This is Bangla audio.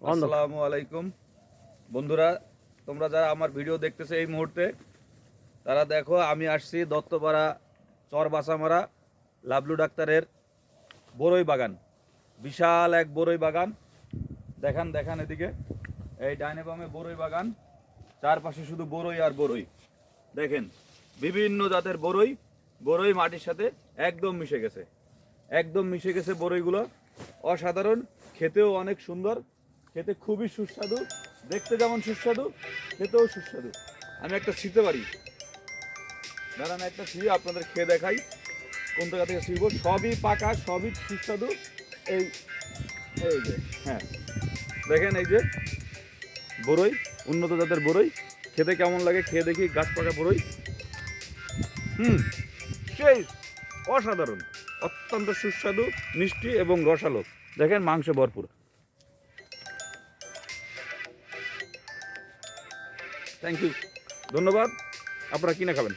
আসসালামু আলাইকুম বন্ধুরা, তোমরা যারা আমার ভিডিও দেখতেছো এই মুহূর্তে, তারা দেখো আমি আসছি দত্তপাড়া চরবাসামারা লাবলু ডাক্তারের বড়ই বাগান। বিশাল এক বড়ই বাগান। দেখান দেখান এদিকে, এই ডাইনে বামে বড়ই বাগান, চারপাশে শুধু বড়ই আর বড়ই। দেখেন বিভিন্ন জাতের বড়ই, বড়ই মাটির সাথে একদম মিশে গেছে, একদম মিশে গেছে বড়ইগুলো। অসাধারণ, খেতেও অনেক সুন্দর, খেতে খুবই সুস্বাদু, দেখতে যেমন সুস্বাদু খেতেও সুস্বাদু। আমি একটা ছিঁড়তে পারি, দাঁড়ান একটা ছিঁড়ে আপনাদের খেয়ে দেখাই কোন জায়গা থেকে ছিঁড়ব। সবই পাকা, সবই সুস্বাদু। এই এই যে, হ্যাঁ দেখেন এই যে বড়ই, উন্নত জাতের বড়ই। খেতে কেমন লাগে খেয়ে দেখি, গাছ পাকা বড়ই। সেই অসাধারণ, অত্যন্ত সুস্বাদু, মিষ্টি এবং রসালো। দেখেন মাংস ভরপুর। থ্যাংক ইউ, ধন্যবাদ। আপনারা কিনে খাবেন।